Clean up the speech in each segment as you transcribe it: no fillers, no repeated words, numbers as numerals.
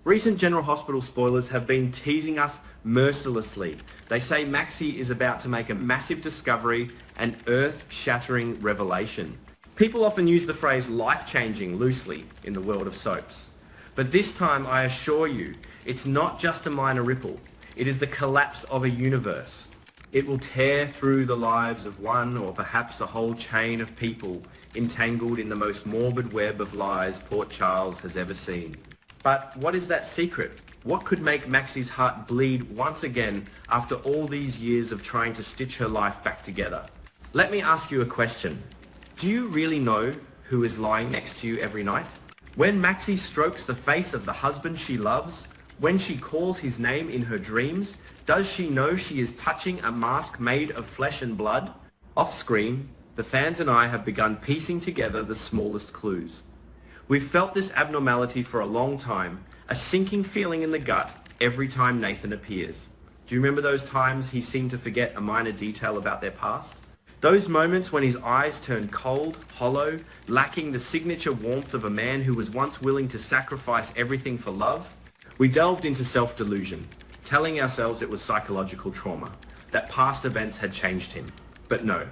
Recent General Hospital spoilers have been teasing us mercilessly. They say Maxie is about to make a massive discovery, an earth-shattering revelation. People often use the phrase life-changing loosely in the world of soaps. But this time, I assure you, it's not just a minor ripple. It is the collapse of a universe. It will tear through the lives of one or perhaps a whole chain of people entangled in the most morbid web of lies Port Charles has ever seen. But what is that secret? What could make Maxie's heart bleed once again after all these years of trying to stitch her life back together? Let me ask you a question. Do you really know who is lying next to you every night? When Maxie strokes the face of the husband she loves, when she calls his name in her dreams, does she know she is touching a mask made of flesh and blood? Off screen, the fans and I have begun piecing together the smallest clues. We've felt this abnormality for a long time, a sinking feeling in the gut every time Nathan appears. Do you remember those times he seemed to forget a minor detail about their past? Those moments when his eyes turned cold, hollow, lacking the signature warmth of a man who was once willing to sacrifice everything for love? We delved into self-delusion, telling ourselves it was psychological trauma, that past events had changed him. But no,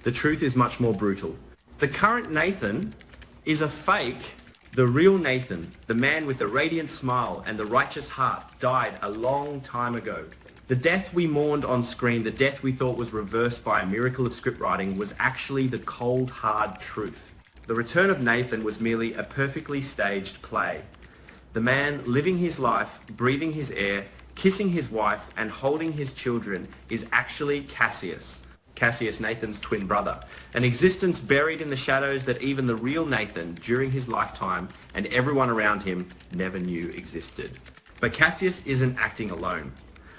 the truth is much more brutal. The current Nathan is a fake. The real Nathan, the man with the radiant smile and the righteous heart, died a long time ago. The death we mourned on screen, the death we thought was reversed by a miracle of scriptwriting, was actually the cold, hard truth. The return of Nathan was merely a perfectly staged play. The man living his life, breathing his air, kissing his wife and holding his children is actually Cassius. Cassius, Nathan's twin brother, an existence buried in the shadows that even the real Nathan, during his lifetime, and everyone around him never knew existed. But Cassius isn't acting alone.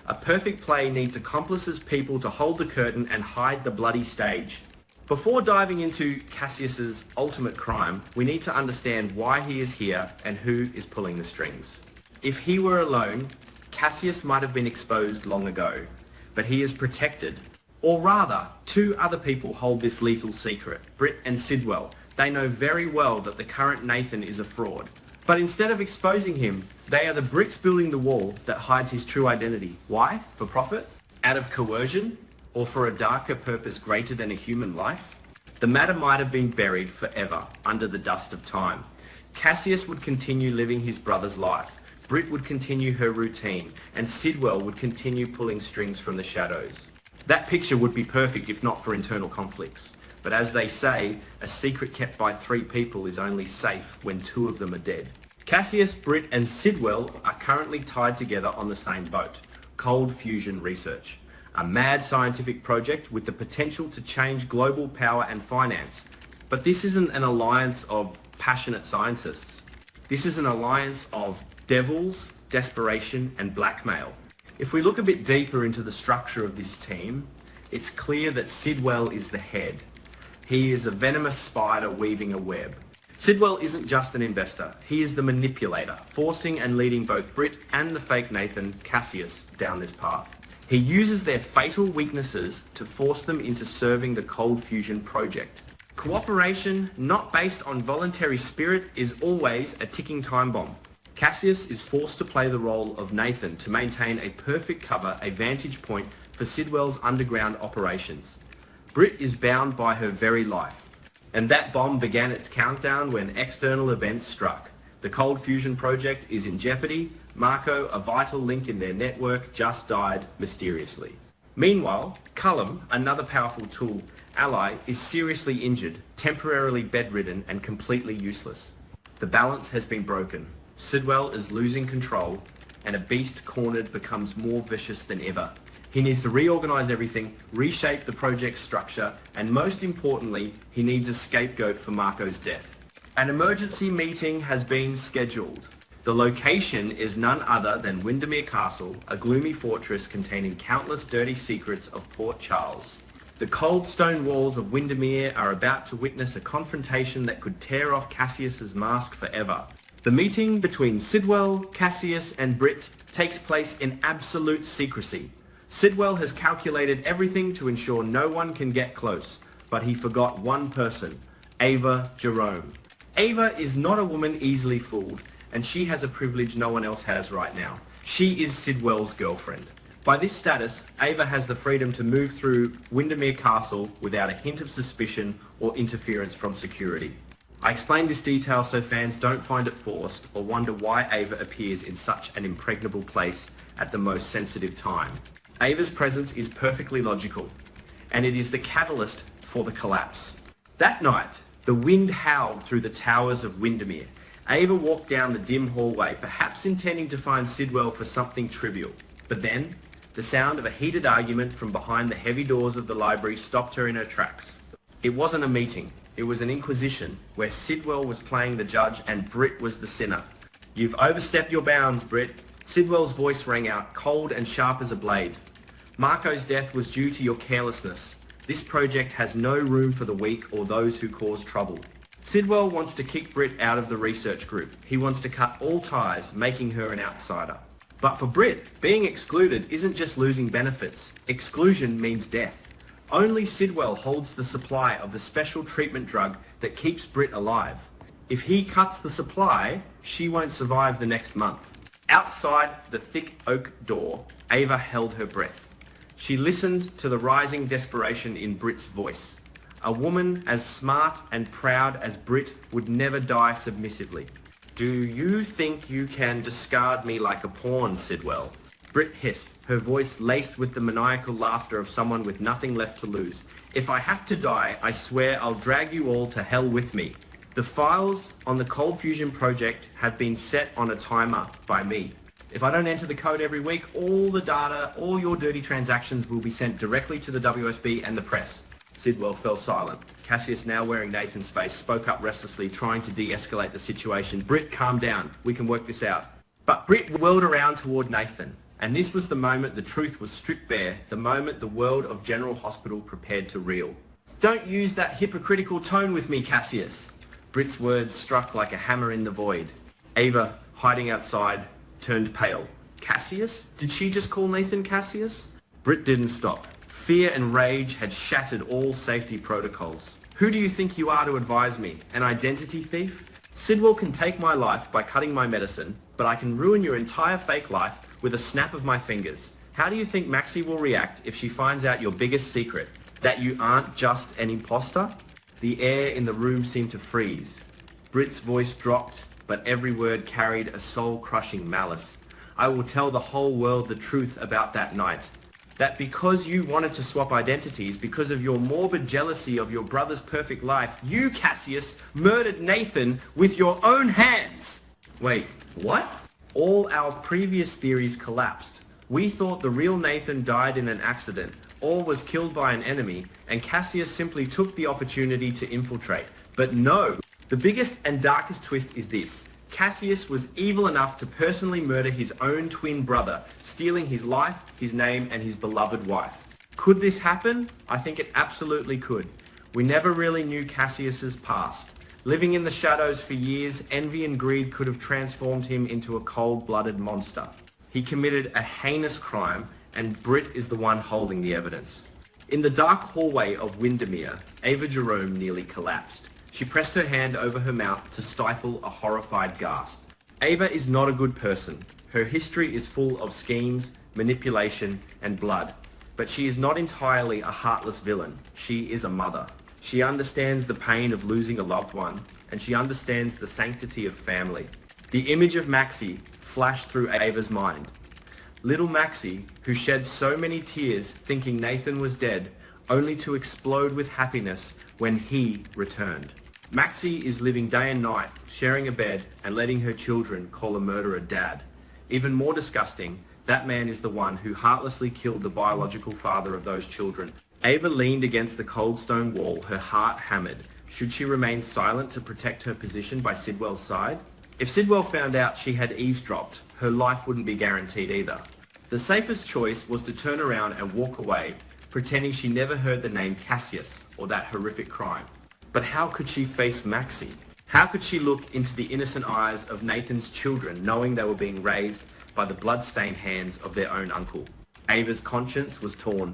A perfect play needs accomplices, people to hold the curtain and hide the bloody stage. Before diving into Cassius's ultimate crime, we need to understand why he is here and who is pulling the strings. If he were alone, Cassius might have been exposed long ago, but he is protected. Or rather, two other people hold this lethal secret, Britt and Sidwell. They know very well that the current Nathan is a fraud. But instead of exposing him, they are the bricks building the wall that hides his true identity. Why? For profit? Out of coercion? Or for a darker purpose greater than a human life? The matter might have been buried forever under the dust of time. Cassius would continue living his brother's life. Britt would continue her routine, and Sidwell would continue pulling strings from the shadows. That picture would be perfect if not for internal conflicts. But as they say, a secret kept by three people is only safe when two of them are dead. Cassius, Britt and Sidwell are currently tied together on the same boat, Cold Fusion Research, a mad scientific project with the potential to change global power and finance. But this isn't an alliance of passionate scientists. This is an alliance of devils, desperation and blackmail. If we look a bit deeper into the structure of this team, it's clear that Sidwell is the head. He is a venomous spider weaving a web. Sidwell isn't just an investor, he is the manipulator, forcing and leading both Britt and the fake Nathan, Cassius, down this path. He uses their fatal weaknesses to force them into serving the Cold Fusion project. Cooperation, not based on voluntary spirit, is always a ticking time bomb. Cassius is forced to play the role of Nathan to maintain a perfect cover, a vantage point for Sidwell's underground operations. Britt is bound by her very life. And that bomb began its countdown when external events struck. The Cold Fusion project is in jeopardy. Marco, a vital link in their network, just died mysteriously. Meanwhile, Cullum, another powerful tool ally, is seriously injured, temporarily bedridden and completely useless. The balance has been broken. Sidwell is losing control, and a beast cornered becomes more vicious than ever. He needs to reorganize everything, reshape the project's structure, and most importantly, he needs a scapegoat for Marco's death. An emergency meeting has been scheduled. The location is none other than Windermere Castle, a gloomy fortress containing countless dirty secrets of Port Charles. The cold stone walls of Windermere are about to witness a confrontation that could tear off Cassius's mask forever. The meeting between Sidwell, Cassius and Britt takes place in absolute secrecy. Sidwell has calculated everything to ensure no one can get close, but he forgot one person, Ava Jerome. Ava is not a woman easily fooled. and she has a privilege no one else has right now. She is Sidwell's girlfriend. By this status, Ava has the freedom to move through Windermere Castle without a hint of suspicion or interference from security. I explain this detail so fans don't find it forced or wonder why Ava appears in such an impregnable place at the most sensitive time. Ava's presence is perfectly logical, and it is the catalyst for the collapse. That night, the wind howled through the towers of Windermere. Ava walked down the dim hallway, perhaps intending to find Sidwell for something trivial. But then, the sound of a heated argument from behind the heavy doors of the library stopped her in her tracks. It wasn't a meeting. It was an inquisition, where Sidwell was playing the judge and Britt was the sinner. "You've overstepped your bounds, Britt." Sidwell's voice rang out, cold and sharp as a blade. "Marco's death was due to your carelessness. This project has no room for the weak or those who cause trouble." Sidwell wants to kick Britt out of the research group. He wants to cut all ties, making her an outsider. But for Britt, being excluded isn't just losing benefits. Exclusion means death. Only Sidwell holds the supply of the special treatment drug that keeps Britt alive. If he cuts the supply, she won't survive the next month. Outside the thick oak door, Ava held her breath. She listened to the rising desperation in Britt's voice. A woman as smart and proud as Britt would never die submissively. "Do you think you can discard me like a pawn, Sidwell?" Britt hissed, her voice laced with the maniacal laughter of someone with nothing left to lose. "If I have to die, I swear I'll drag you all to hell with me. The files on the Cold Fusion project have been set on a timer by me. If I don't enter the code every week, all the data, all your dirty transactions will be sent directly to the WSB and the press." Sidwell fell silent. Cassius, now wearing Nathan's face, spoke up restlessly, trying to de-escalate the situation. "Britt, calm down. We can work this out." But Britt whirled around toward Nathan. And this was the moment the truth was stripped bare, the moment the world of General Hospital prepared to reel. "Don't use that hypocritical tone with me, Cassius." Britt's words struck like a hammer in the void. Ava, hiding outside, turned pale. "Cassius? Did she just call Nathan Cassius?" Britt didn't stop. Fear and rage had shattered all safety protocols. "Who do you think you are to advise me? An identity thief? Sidwell can take my life by cutting my medicine, but I can ruin your entire fake life with a snap of my fingers. How do you think Maxie will react if she finds out your biggest secret, that you aren't just an imposter?" The air in the room seemed to freeze. Britt's voice dropped, but every word carried a soul-crushing malice. "I will tell the whole world the truth about that night. That because you wanted to swap identities, because of your morbid jealousy of your brother's perfect life, you, Cassius, murdered Nathan with your own hands." Wait, what? All our previous theories collapsed. We thought the real Nathan died in an accident, or was killed by an enemy, and Cassius simply took the opportunity to infiltrate. But no! The biggest and darkest twist is this. Cassius was evil enough to personally murder his own twin brother, stealing his life, his name, and his beloved wife. Could this happen? I think it absolutely could. We never really knew Cassius's past. Living in the shadows for years, envy and greed could have transformed him into a cold-blooded monster. He committed a heinous crime, and Britt is the one holding the evidence. In the dark hallway of Windermere, Ava Jerome nearly collapsed. She pressed her hand over her mouth to stifle a horrified gasp. Ava is not a good person. Her history is full of schemes, manipulation, and blood. But she is not entirely a heartless villain. She is a mother. She understands the pain of losing a loved one, and she understands the sanctity of family. The image of Maxie flashed through Ava's mind. Little Maxie, who shed so many tears thinking Nathan was dead, only to explode with happiness when he returned. Maxie is living day and night, sharing a bed and letting her children call a murderer dad. Even more disgusting, that man is the one who heartlessly killed the biological father of those children. Ava leaned against the cold stone wall, her heart hammered. Should she remain silent to protect her position by Sidwell's side? If Sidwell found out she had eavesdropped, her life wouldn't be guaranteed either. The safest choice was to turn around and walk away, pretending she never heard the name Cassius or that horrific crime. But how could she face Maxie? How could she look into the innocent eyes of Nathan's children, knowing they were being raised by the blood-stained hands of their own uncle? Ava's conscience was torn.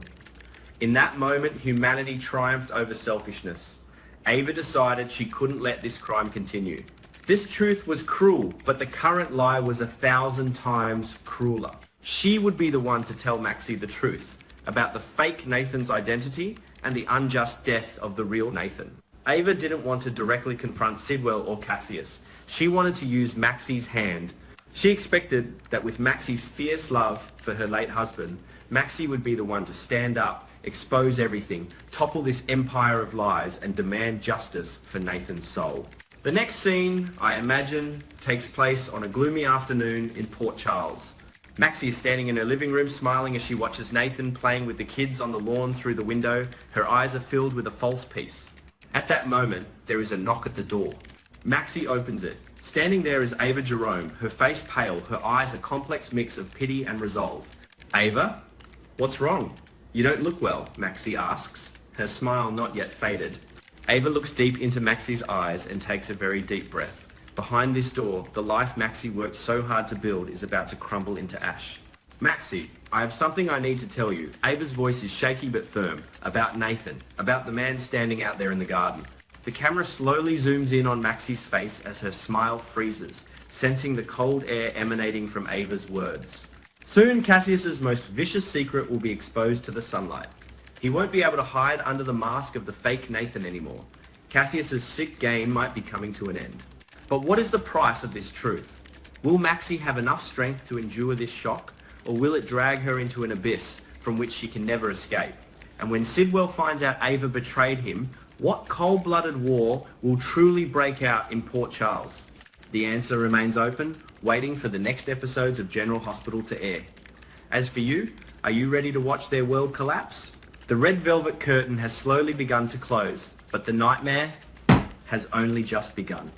In that moment, humanity triumphed over selfishness. Ava decided she couldn't let this crime continue. This truth was cruel, but the current lie was 1,000 times crueler. She would be the one to tell Maxie the truth about the fake Nathan's identity and the unjust death of the real Nathan. Ava didn't want to directly confront Sidwell or Cassius. She wanted to use Maxie's hand. She expected that with Maxie's fierce love for her late husband, Maxie would be the one to stand up, expose everything, topple this empire of lies, and demand justice for Nathan's soul. The next scene, I imagine, takes place on a gloomy afternoon in Port Charles. Maxie is standing in her living room smiling as she watches Nathan playing with the kids on the lawn through the window. Her eyes are filled with a false peace. At that moment, there is a knock at the door. Maxie opens it. Standing there is Ava Jerome, her face pale, her eyes a complex mix of pity and resolve. "Ava, what's wrong? You don't look well," Maxie asks, her smile not yet faded. Ava looks deep into Maxie's eyes and takes a very deep breath. Behind this door, the life Maxie worked so hard to build is about to crumble into ash. "Maxie, I have something I need to tell you." Ava's voice is shaky but firm. "About Nathan. About the man standing out there in the garden." The camera slowly zooms in on Maxie's face as her smile freezes, sensing the cold air emanating from Ava's words. Soon, Cassius's most vicious secret will be exposed to the sunlight. He won't be able to hide under the mask of the fake Nathan anymore. Cassius's sick game might be coming to an end. But what is the price of this truth? Will Maxie have enough strength to endure this shock, or will it drag her into an abyss from which she can never escape? And when Sidwell finds out Ava betrayed him, what cold-blooded war will truly break out in Port Charles? The answer remains open, waiting for the next episodes of General Hospital to air. As for you, are you ready to watch their world collapse? The red velvet curtain has slowly begun to close, but the nightmare has only just begun.